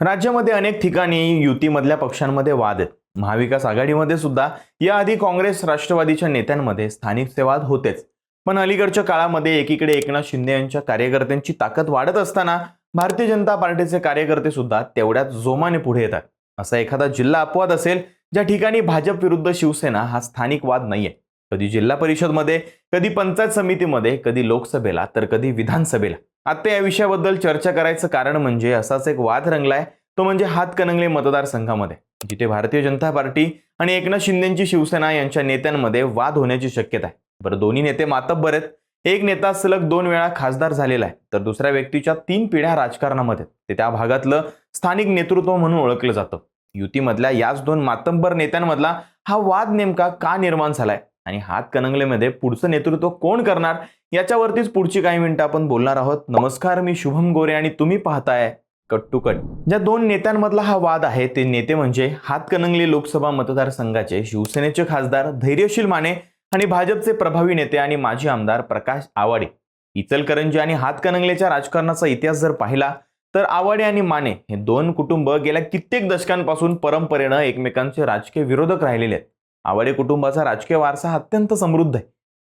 राज्यामध्ये अनेक ठिकाणी युतीमधल्या पक्षांमध्ये वाद आहेत. महाविकास आघाडीमध्ये सुद्धा याआधी काँग्रेस राष्ट्रवादीच्या नेत्यांमध्ये स्थानिकचे वाद होतेच. पण अलीकडच्या काळामध्ये एकीकडे एकनाथ शिंदे यांच्या कार्यकर्त्यांची ताकद वाढत असताना भारतीय जनता पार्टीचे कार्यकर्ते सुद्धा तेवढ्याच जोमाने पुढे येतात. असा एखादा जिल्हा अपवाद असेल ज्या ठिकाणी भाजप विरुद्ध शिवसेना हा स्थानिक वाद नाहीये. कधी जिल्हा परिषदमध्ये, कधी पंचायत समितीमध्ये, कधी लोकसभेला, तर कधी विधानसभेला. आता या विषयाबद्दल चर्चा करायचं कारण म्हणजे असाच एक वाद रंगलाय, तो म्हणजे हातकणंगले मतदारसंघामध्ये, जिथे भारतीय जनता पार्टी आणि एकनाथ शिंदेची शिवसेना यांच्या नेत्यांमध्ये वाद होण्याची शक्यता आहे. बरं, दोन्ही नेते मातब्बर आहेत. एक नेता सलग 2 वेळा खासदार झालेला आहे, तर दुसऱ्या व्यक्तीच्या 3 पिढ्या राजकारणामध्ये, ते त्या भागातलं स्थानिक नेतृत्व म्हणून ओळखलं जातं. युतीमधल्या याच 2 मातब्बर नेत्यांमधला हा वाद नेमका का निर्माण झालाय आणि हातकणंगलेमध्ये पुढचं नेतृत्व कोण करणार, याच्यावरतीच पुढची काही मिनिटं आपण बोलणार आहोत. नमस्कार, मी शुभम गोरे आणि तुम्ही पाहताय कट टू कट. ज्या 2 नेत्यांमधला हा वाद आहे ते नेते म्हणजे हातकणंगले लोकसभा मतदारसंघाचे शिवसेनेचे खासदार धैर्यशील माने आणि भाजपचे प्रभावी नेते आणि माजी आमदार प्रकाश आवाडे. इचलकरंजी आणि हातकणंगलेच्या राजकारणाचा इतिहास जर पाहिला तर आवाडे आणि माने हे 2 कुटुंब गेल्या कित्येक दशकांपासून परंपरेनं एकमेकांचे राजकीय विरोधक राहिलेले आहेत. आवाडे कुटुंबाचा राजकीय वारसा अत्यंत समृद्ध आहे.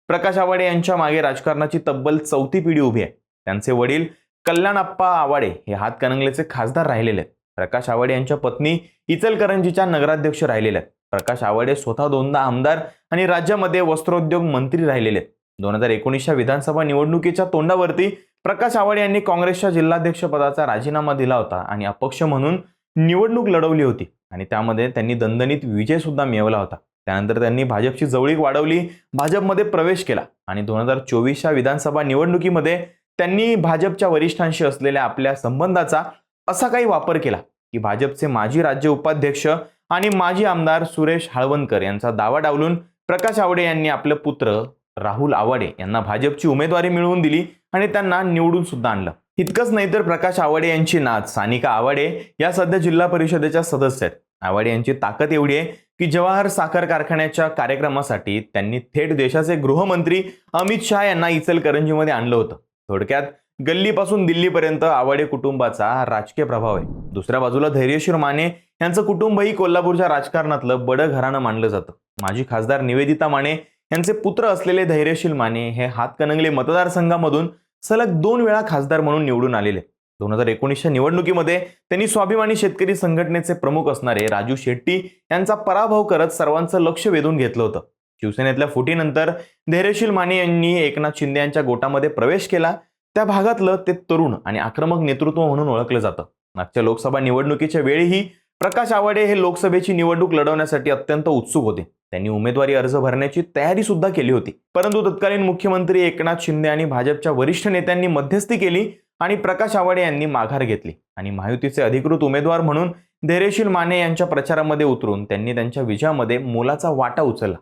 प्रकाश आवाडे यांच्या मागे राजकारणाची तब्बल 4थी पिढी उभी आहे. त्यांचे वडील कल्याणप्पा आवाडे हे हातकणंगलेचे खासदार राहिलेले आहेत. प्रकाश आवाडे यांच्या पत्नी इचलकरंजीच्या नगराध्यक्ष राहिलेल्या आहेत. प्रकाश आवाडे स्वतः 2दा आमदार आणि राज्यामध्ये वस्त्रोद्योग मंत्री राहिलेले आहेत. 2019च्या विधानसभा निवडणुकीच्या तोंडावरती प्रकाश आवाडे यांनी काँग्रेसच्या जिल्हाध्यक्ष पदाचा राजीनामा दिला होता आणि अपक्ष म्हणून निवडणूक लढवली होती आणि त्यामध्ये त्यांनी दणदणीत विजय सुद्धा मिळवला होता. त्यानंतर त्यांनी भाजपची जवळीक वाढवली, भाजपमध्ये प्रवेश केला आणि 2024च्या विधानसभा निवडणुकीमध्ये त्यांनी भाजपच्या वरिष्ठांशी असलेल्या आपल्या संबंधाचा असा काही वापर केला की भाजपचे माजी राज्य उपाध्यक्ष आणि माजी आमदार सुरेश हाळवणकर यांचा दावा डावलून प्रकाश आवाडे यांनी आपले पुत्र राहुल आवाडे यांना भाजपची उमेदवारी मिळवून दिली आणि त्यांना निवडून सुद्धा आणलं. इतकंच नाही तर प्रकाश आवाडे यांची नात सानिका आवाडे या सध्या जिल्हा परिषदेच्या सदस्य आहेत. आवाडे यांची ताकद एवढी आहे की जवाहर साखर कारखान्याच्या कार्यक्रमासाठी त्यांनी थेट देशाचे गृहमंत्री अमित शहा यांना इचलकरंजीमध्ये आणलं होतं. थोडक्यात गल्लीपासून दिल्लीपर्यंत आवाडे कुटुंबाचा राजकीय प्रभाव आहे. दुसऱ्या बाजूला धैर्यशील माने यांचं कुटुंबही कोल्हापूरच्या राजकारणातलं बडं घराणं मानलं जातं. माजी खासदार निवेदिता माने यांचे पुत्र असलेले धैर्यशील माने हे हातकणंगले मतदारसंघामधून सलग 2 वेळा खासदार म्हणून निवडून आलेले. 2019च्या निवडणुकीमध्ये त्यांनी स्वाभिमानी शेतकरी संघटनेचे प्रमुख असणारे राजू शेट्टी यांचा पराभव करत सर्वांचं लक्ष वेधून घेतलं होतं. शिवसेनेतल्या फुटीनंतर धैर्यशील माने यांनी एकनाथ शिंदे यांच्या गोटामध्ये प्रवेश केला. त्या भागातलं ते तरुण आणि आक्रमक नेतृत्व म्हणून ओळखलं जातं. मागच्या लोकसभा निवडणुकीच्या वेळीही प्रकाश आवाडे हे लोकसभेची निवडणूक लढवण्यासाठी अत्यंत उत्सुक होते. त्यांनी उमेदवारी अर्ज भरण्याची तयारी सुद्धा केली होती. परंतु तत्कालीन मुख्यमंत्री एकनाथ शिंदे आणि भाजपच्या वरिष्ठ नेत्यांनी मध्यस्थी केली आणि प्रकाश आवाडे यांनी माघार घेतली आणि महायुतीचे अधिकृत उमेदवार म्हणून धैर्यशील माने यांच्या प्रचारामध्ये उतरून त्यांनी त्यांच्या विजयामध्ये मोलाचा वाटा उचलला.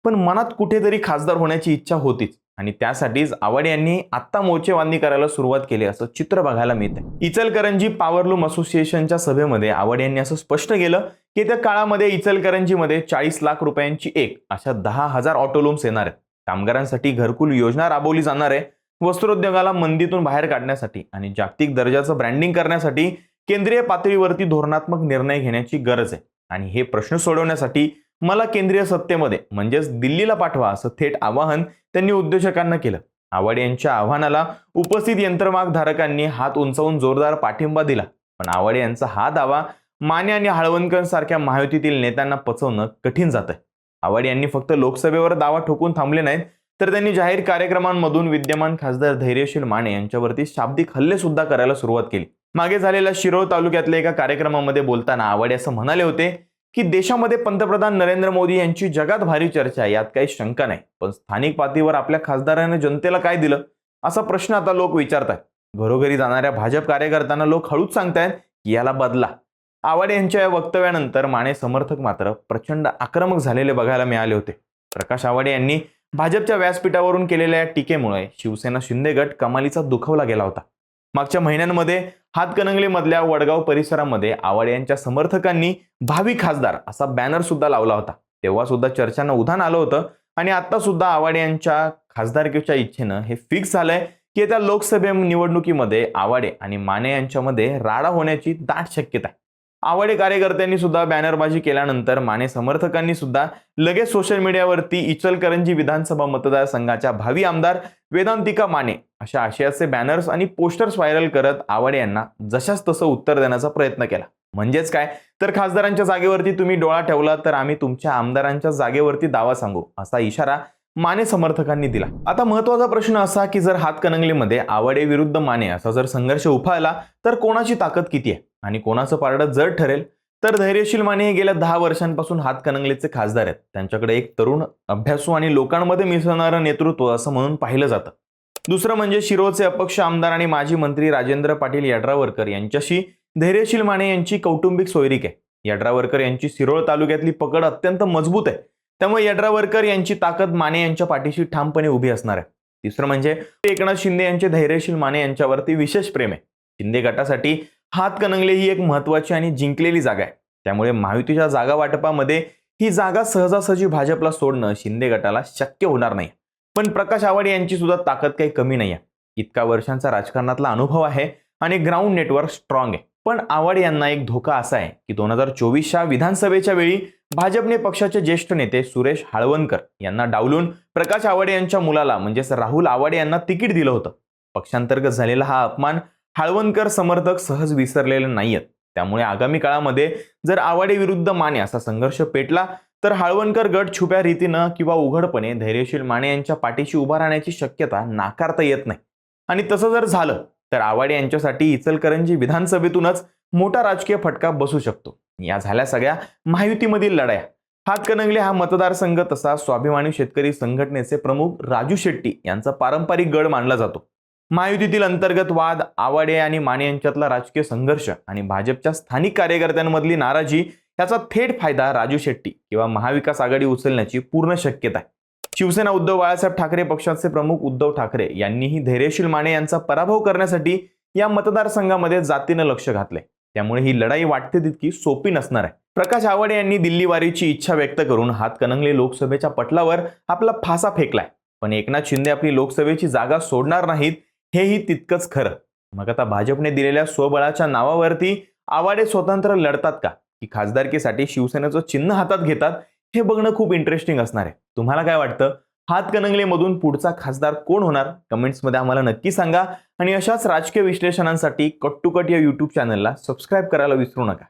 पण मनात कुठेतरी खासदार होण्याची इच्छा होतीच आणि त्यासाठीच आवाडे यांनी आत्ता मोर्चेबांधणी करायला सुरुवात केली असं चित्र बघायला मिळतंय. इचलकरंजी पॉवरलूम असोसिएशनच्या सभेमध्ये आवाडे यांनी असं स्पष्ट केलं की त्या काळामध्ये इचलकरंजीमध्ये 40 लाख रुपयांची अशा 10,000 ऑटोलूम्स येणार आहेत. कामगारांसाठी घरकुल योजना राबवली जाणार आहे. वस्त्रोद्योगाला मंदीतून बाहेर काढण्यासाठी आणि जागतिक दर्जाचं ब्रँडिंग करण्यासाठी केंद्रीय पातळीवरती धोरणात्मक निर्णय घेण्याची गरज आहे आणि हे प्रश्न सोडवण्यासाठी मला केंद्रीय सत्तेमध्ये म्हणजेच दिल्लीला पाठवा असं थेट आवाहन त्यांनी उद्योजकांना केलं. आवाडे यांच्या आव्हानाला उपस्थित यंत्रमागधारकांनी हात उंचावून जोरदार पाठिंबा दिला. पण आवाडे यांचा हा दावा माने आणि हाळवणकर सारख्या महायुतीतील नेत्यांना पचवणं कठीण जात आहे. आवाडे यांनी फक्त लोकसभेवर दावा ठोकून थांबले नाहीत, तर त्यांनी जाहीर कार्यक्रमांमधून विद्यमान खासदार धैर्यशील माने यांच्यावरती शाब्दिक हल्ले सुद्धा करायला सुरुवात केली. मागे झालेल्या शिरोळ तालुक्यातल्या एका कार्यक्रमामध्ये बोलताना आवाडे असं म्हणाले होते की देशामध्ये पंतप्रधान नरेंद्र मोदी यांची जगात भारी चर्चा आहे, यात काही शंका नाही. पण स्थानिक पातळीवर आपल्या खासदाराने जनतेला काय दिलं असा प्रश्न आता लोक विचारतात. घरोघरी जाणाऱ्या भाजप कार्यकर्त्यांना लोक हळूच सांगतायत की याला बदला. आवाडे यांच्या या वक्तव्यानंतर माने समर्थक मात्र प्रचंड आक्रमक झालेले बघायला मिळाले होते. प्रकाश आवाडे यांनी भाजपच्या व्यासपीठावरून केलेल्या टीकेमुळे शिवसेना शिंदे गट कमालीचा दुखावला गेला होता. मागच्या महिन्यांमध्ये हातकणंगलेमधल्या वडगाव परिसरामध्ये आवाडे यांच्या समर्थकांनी भावी खासदार असा बॅनर सुद्धा लावला होता. तेव्हा सुद्धा चर्चांना उधाण आलं होतं आणि आता सुद्धा आवाडे यांच्या खासदारकीच्या इच्छेनं हे फिक्स झालंय की येत्या लोकसभा निवडणुकीमध्ये आवाडे आणि माने यांच्यामध्ये राडा होण्याची दाट शक्यता आहे. आवाडे कार्यकर्त्यांनी सुद्धा बॅनरबाजी केल्यानंतर माने समर्थकांनी सुद्धा लगेच सोशल मीडियावरती इचलकरंजी विधानसभा मतदारसंघाच्या भावी आमदार वेदांतिका माने अशा आशयाचे बॅनर्स आणि पोस्टर्स व्हायरल करत आवाडे यांना जशाच तसं उत्तर देण्याचा प्रयत्न केला. म्हणजेच काय तर खासदारांच्या जागेवरती तुम्ही डोळा ठेवला तर आम्ही तुमच्या आमदारांच्या जागेवरती दावा सांगू असा इशारा माने समर्थकांनी दिला. आता महत्वाचा प्रश्न असा की जर हातकणंगलेमध्ये आवाडे विरुद्ध माने असा जर संघर्ष उफाळला तर कोणाची ताकद किती आहे आणि कोणाचं पारडं जड ठरेल? तर धैर्यशील माने हे गेल्या 10 वर्षांपासून हातकणंगलेचे खासदार आहेत. त्यांच्याकडे एक तरुण, अभ्यासू आणि लोकांमध्ये मिसळणारं नेतृत्व असं म्हणून पाहिलं जातं. दुसरं म्हणजे शिरोळचे अपक्ष आमदार आणि माजी मंत्री राजेंद्र पाटील यड्रावकर यांच्याशी धैर्यशील माने यांची कौटुंबिक सोयरीक आहे. यड्रावकर यांची शिरोळ तालुक्यातली पकड अत्यंत मजबूत आहे. त्यामुळे यड्रावकर यांची ताकद माने यांच्या पाठीशी ठामपणे उभी असणार आहे. तिसरं म्हणजे एकनाथ शिंदे यांचे धैर्यशील माने यांच्यावरती विशेष प्रेम आहे. शिंदे गटासाठी हातकणंगले ही एक महत्वाची आणि जिंकलेली जागा आहे. त्यामुळे महायुतीच्या जागा वाटपामध्ये ही जागा सहजासहजी भाजपला सोडणं शिंदे गटाला शक्य होणार नाही. पण प्रकाश आवाडे यांची सुद्धा ताकद काही कमी नाही आहे. इतका वर्षांचा राजकारणातला अनुभव आहे आणि ग्राउंड नेटवर्क स्ट्रॉंग आहे. पण आवाडे यांना एक धोका असा आहे की 2024च्या विधानसभेच्या वेळी भाजपने पक्षाचे ज्येष्ठ नेते सुरेश हाळवणकर यांना डावलून प्रकाश आवाडे यांच्या मुलाला म्हणजेच राहुल आवाडे यांना तिकीट दिलं होतं. पक्षांतर्गत झालेला हा अपमान हाळवणकर समर्थक सहज विसरलेले नाहीयेत. त्यामुळे आगामी काळामध्ये जर आवाडे विरुद्ध माने असा संघर्ष पेटला तर हाळवणकर गट छुप्या रीतीनं किंवा उघडपणे धैर्यशील माने यांच्या पाठीशी उभा राहण्याची शक्यता नाकारता येत नाही. आणि तसं जर झालं तर आवाडे यांच्यासाठी इचलकरंजी विधानसभेतूनच मोठा राजकीय फटका बसू शकतो. या झाल्या सगळ्या महायुतीमधील लढाया. हातकणंगले हा मतदारसंघ तसा स्वाभिमानी शेतकरी संघटनेचे प्रमुख राजू शेट्टी यांचा पारंपरिक गड मानला जातो. महायुतीतील अंतर्गत वाद, आवाडे आणि माने यांच्यातला राजकीय संघर्ष आणि भाजपच्या स्थानिक कार्यकर्त्यांमधली नाराजी याचा थेट फायदा राजू शेट्टी किंवा महाविकास आघाडी उचलण्याची पूर्ण शक्यता आहे. शिवसेना उद्धव बाळासाहेब ठाकरे पक्षाचे प्रमुख उद्धव ठाकरे यांनीही धैर्यशील माने यांचा पराभव करण्यासाठी या मतदारसंघामध्ये जातीनं लक्ष घातलंय. त्यामुळे ही लढाई वाटते तितकी सोपी नसणार आहे. प्रकाश आवाडे यांनी दिल्ली वारीची इच्छा व्यक्त करून हातकणंगले लोकसभेच्या पटलावर आपला फासा फेकलाय. पण एकनाथ शिंदे आपली लोकसभेची जागा सोडणार नाहीत हेही तितकंच खरं. मग आता भाजपने दिलेल्या स्वबळाच्या नावावरती आवाडे स्वतंत्र लढतात का की खासदारकीसाठी शिवसेनेचं चिन्ह हातात घेतात हे बघणं खूप इंटरेस्टिंग असणार आहे. तुम्हाला काय वाटतं? हातकणंगलेमधून पुढचा खासदार कोण होणार? कमेंट्समध्ये आम्हाला नक्की सांगा आणि अशाच राजकीय विश्लेषणांसाठी कट टू कट या यूट्यूब चॅनलला सबस्क्राईब करायला विसरू नका.